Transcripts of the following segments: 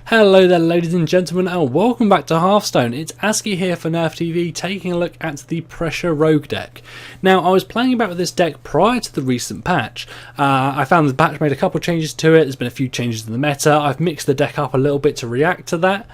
Hello there ladies and gentlemen, and welcome back to Hearthstone. It's ASCII here for Nerf TV, taking a look at the Pressure Rogue deck. Now, I was playing about with this deck prior to the recent patch. I found the patch made a couple of changes to it. There's been a few changes in the meta. I've mixed the deck up a little bit to react to that.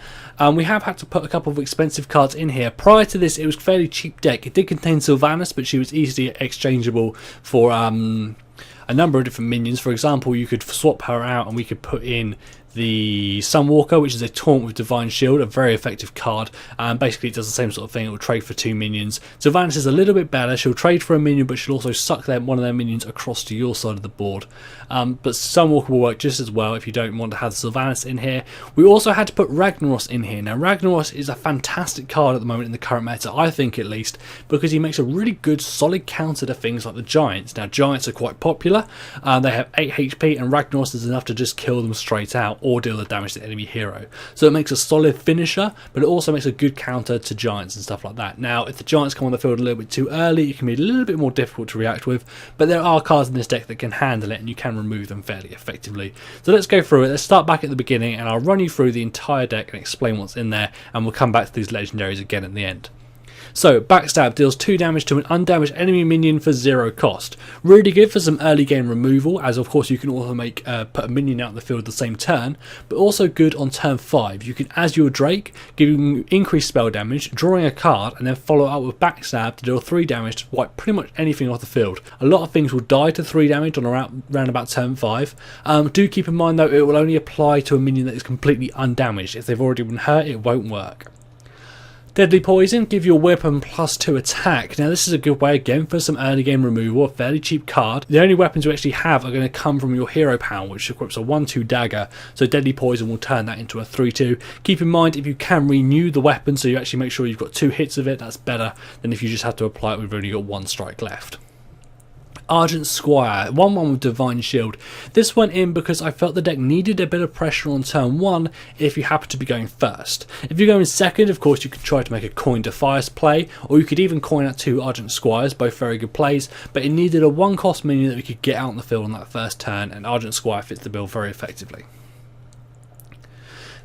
We have had to put a couple of expensive cards in here. Prior to this, it was a fairly cheap deck. It did contain Sylvanas, but she was easily exchangeable for a number of different minions. For example, you could swap her out and we could put in the Sunwalker, which is a taunt with Divine Shield, a very effective card. Basically it does the same sort of thing. It will trade for 2 minions. Sylvanas is a little bit better. She'll trade for a minion, but she'll also suck one of their minions across to your side of the board. But Sunwalker will work just as well if you don't want to have Sylvanas in here. We also had to put Ragnaros in here. Now Ragnaros is a fantastic card at the moment in the current meta, I think at least, because he makes a really good solid counter to things like the Giants. Now Giants are quite popular. They have 8 HP and Ragnaros is enough to just kill them straight out or deal the damage to the enemy hero. So it makes a solid finisher, but it also makes a good counter to Giants and stuff like that. Now, if the Giants come on the field a little bit too early, it can be a little bit more difficult to react with, but there are cards in this deck that can handle it and you can remove them fairly effectively. So let's go through it. Let's start back at the beginning and I'll run you through the entire deck and explain what's in there, and we'll come back to these legendaries again at the end. So, Backstab deals 2 damage to an undamaged enemy minion for 0 cost. Really good for some early game removal, as of course you can also put a minion out in the field the same turn, but also good on turn 5. You can as your Drake, giving increased spell damage, drawing a card, and then follow up with Backstab to deal 3 damage to wipe pretty much anything off the field. A lot of things will die to 3 damage on around about turn 5. Do keep in mind though, it will only apply to a minion that is completely undamaged. If they've already been hurt, it won't work. Deadly Poison, give your weapon +2 attack. Now this is a good way again for some early game removal, a fairly cheap card. The only weapons you actually have are going to come from your hero power, which equips a 1/2 dagger, so Deadly Poison will turn that into a 3/2. Keep in mind, if you can renew the weapon, so you actually make sure you've got 2 hits of it, that's better than if you just have to apply it, we've only got 1 strike left. Argent Squire, 1/1 with Divine Shield. This went in because I felt the deck needed a bit of pressure on turn 1 if you happen to be going first. If you're going second, of course you could try to make a coin Defias play, or you could even coin out 2 Argent Squires, both very good plays, but it needed a 1 cost minion that we could get out on the field on that first turn, and Argent Squire fits the bill very effectively.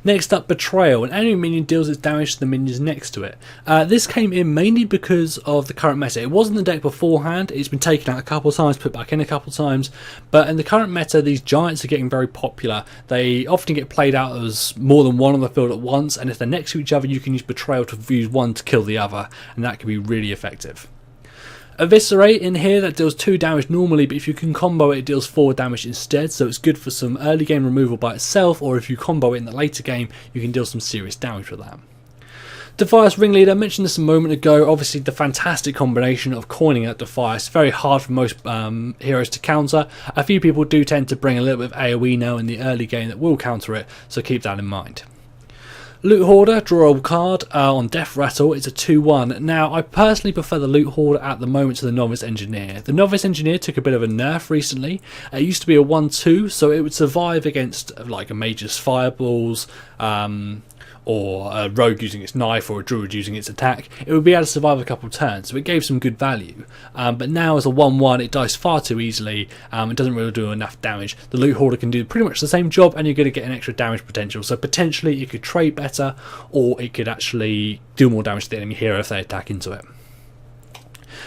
Next up, Betrayal. An enemy minion deals its damage to the minions next to it. This came in mainly because of the current meta. It was in the deck beforehand, it's been taken out a couple of times, put back in a couple of times, but in the current meta these Giants are getting very popular. They often get played out as more than one on the field at once, and if they're next to each other you can use Betrayal to use one to kill the other, and that can be really effective. Eviscerate in here, that deals 2 damage normally, but if you can combo it, it deals 4 damage instead, so it's good for some early game removal by itself, or if you combo it in the later game, you can deal some serious damage with that. Defias Ringleader, I mentioned this a moment ago, obviously the fantastic combination of coining out Defias, very hard for most heroes to counter. A few people do tend to bring a little bit of AoE now in the early game that will counter it, so keep that in mind. Loot Hoarder, draw a card on Death Rattle, it's a 2/1. Now, I personally prefer the Loot Hoarder at the moment to the Novice Engineer. The Novice Engineer took a bit of a nerf recently. It used to be a 1/2, so it would survive against like a Mage's Fireballs, or a Rogue using its knife, or a Druid using its attack. It would be able to survive a couple of turns, so it gave some good value. But now as a 1/1, it dies far too easily, it doesn't really do enough damage. The Loot Hoarder can do pretty much the same job, and you're going to get an extra damage potential, so potentially it could trade better, or it could actually do more damage to the enemy hero if they attack into it.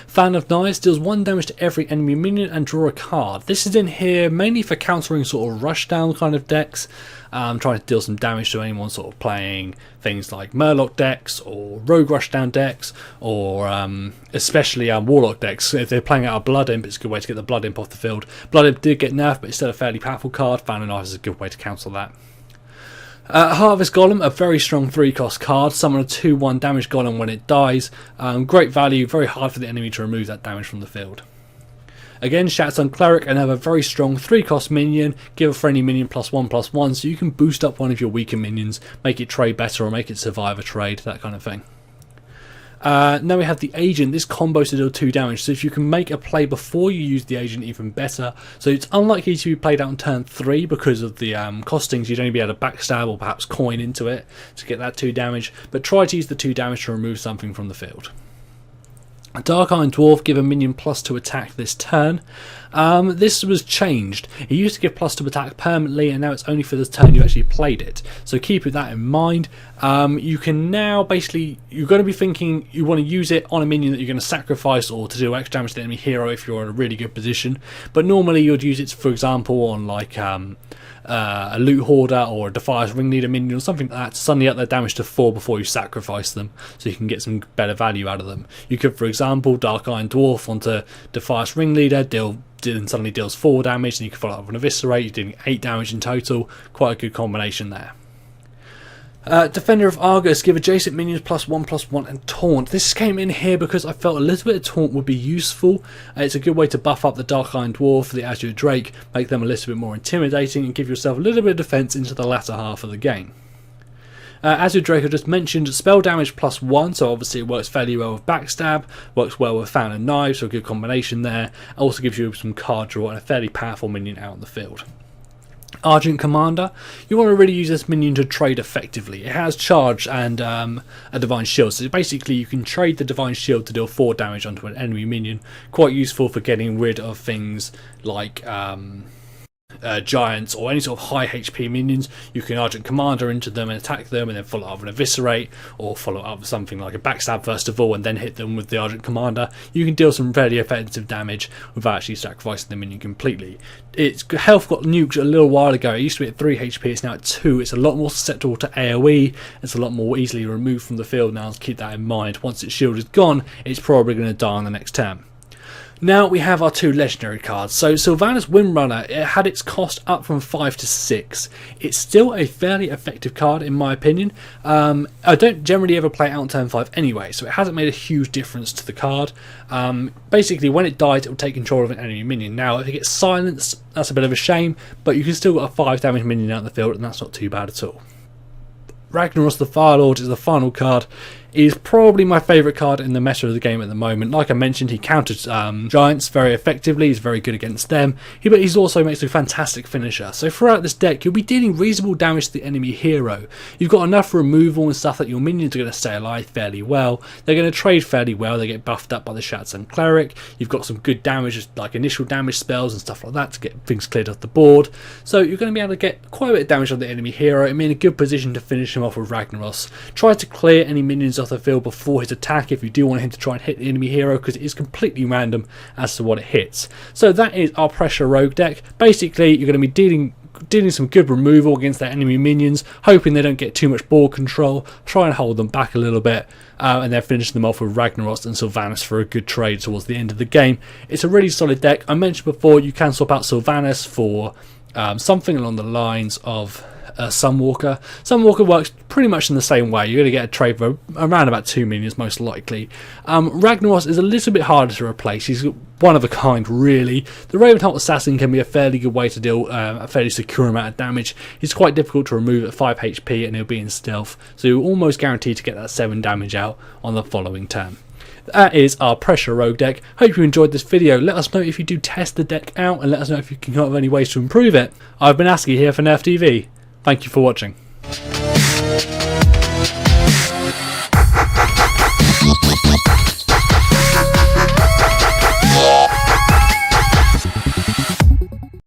Fan of Knives deals 1 damage to every enemy minion and draw a card. This is in here mainly for countering sort of rushdown kind of decks, trying to deal some damage to anyone sort of playing things like Murloc decks or Rogue rushdown decks, or especially Warlock decks. If they're playing out a Blood Imp, it's a good way to get the Blood Imp off the field. Blood Imp did get nerfed, but it's still a fairly powerful card. Fan of Knives is a good way to cancel that. Harvest Golem, a very strong 3-cost card. Summon a 2/1 damage golem when it dies. Great value, very hard for the enemy to remove that damage from the field. Again, Shatsun Cleric, another very strong 3-cost minion. Give a friendly minion +1/+1, so you can boost up one of your weaker minions, make it trade better or make it survive a trade, that kind of thing. Now we have the Agent. This combo to deal 2 damage, so if you can make a play before you use the Agent, even better. So it's unlikely to be played out on turn 3 because of the costings. You'd only be able to backstab or perhaps coin into it to get that 2 damage, but try to use the 2 damage to remove something from the field. Dark Iron Dwarf, give a minion +2 attack this turn. This was changed. It used to give +2 attack permanently, and now it's only for the turn you actually played it. So keep that in mind. You can now basically, you're going to be thinking you want to use it on a minion that you're going to sacrifice or to do extra damage to the enemy hero if you're in a really good position. But normally you'd use it, for example, on like a loot hoarder or a Defiance ringleader minion or something like that, to suddenly up their damage to 4 before you sacrifice them, so you can get some better value out of them. You could, for example, Dark Iron Dwarf onto Defiance ringleader, and suddenly deals 4 damage, and you can follow up with an Eviscerate, you're doing 8 damage in total. Quite a good combination there. Defender of Argus, give adjacent minions +1/+1 and taunt. This came in here because I felt a little bit of taunt would be useful. It's a good way to buff up the Dark Iron Dwarf, the Azure Drake, make them a little bit more intimidating, and give yourself a little bit of defense into the latter half of the game. Azure Drake I just mentioned, spell damage +1, so obviously it works fairly well with Backstab, works well with Fan and Knife, so a good combination there. Also gives you some card draw and a fairly powerful minion out in the field. Argent Commander, you want to really use this minion to trade effectively. It has charge and a Divine Shield, so basically you can trade the Divine Shield to deal 4 damage onto an enemy minion. Quite useful for getting rid of things like giants or any sort of high HP minions. You can Argent Commander into them and attack them, and then follow up with an Eviscerate, or follow up with something like a Backstab first of all, and then hit them with the Argent Commander. You can deal some fairly offensive damage without actually sacrificing the minion completely. Its health got nuked a little while ago. It used to be at 3 HP, it's now at 2. It's a lot more susceptible to AoE. It's a lot more easily removed from the field now, so keep that in mind. Once its shield is gone, it's probably going to die on the next turn. Now we have our 2 legendary cards. So Sylvanas Windrunner, it had its cost up from 5 to 6. It's still a fairly effective card in my opinion. I don't generally ever play it out on turn 5 anyway, so it hasn't made a huge difference to the card. Basically when it dies, it will take control of an enemy minion. Now if it gets silenced, that's a bit of a shame, but you can still get a 5 damage minion out in the field, and that's not too bad at all. Ragnaros the Firelord is the final card. He is probably my favourite card in the meta of the game at the moment. Like I mentioned, he counters giants very effectively. He's very good against them. But he's also makes a fantastic finisher. So throughout this deck, you'll be dealing reasonable damage to the enemy hero. You've got enough removal and stuff that your minions are going to stay alive fairly well. They're going to trade fairly well. They get buffed up by the Shatsun Cleric. You've got some good damage, like initial damage spells and stuff like that, to get things cleared off the board. So you're going to be able to get quite a bit of damage on the enemy hero and be in a good position to finish him off with Ragnaros. Try to clear any minions off the field before his attack if you do want him to try and hit the enemy hero, because it is completely random as to what it hits. So that is our Pressure Rogue deck. Basically you're going to be dealing some good removal against their enemy minions, hoping they don't get too much board control, try and hold them back a little bit, and then finish them off with Ragnaros and Sylvanas for a good trade towards the end of the game. It's a really solid deck. I mentioned before you can swap out Sylvanas for something along the lines of Sunwalker. Sunwalker works pretty much in the same way. You're going to get a trade for around about 2 minions most likely. Ragnaros is a little bit harder to replace. He's one of a kind really. The Ravenheart Assassin can be a fairly good way to deal a fairly secure amount of damage. He's quite difficult to remove at 5 HP and he'll be in stealth, so you're almost guaranteed to get that 7 damage out on the following turn. That is our Pressure Rogue deck. Hope you enjoyed this video. Let us know if you do test the deck out, and let us know if you can come up with any ways to improve it. I've been ASCII here for Nerf TV. Thank you for watching.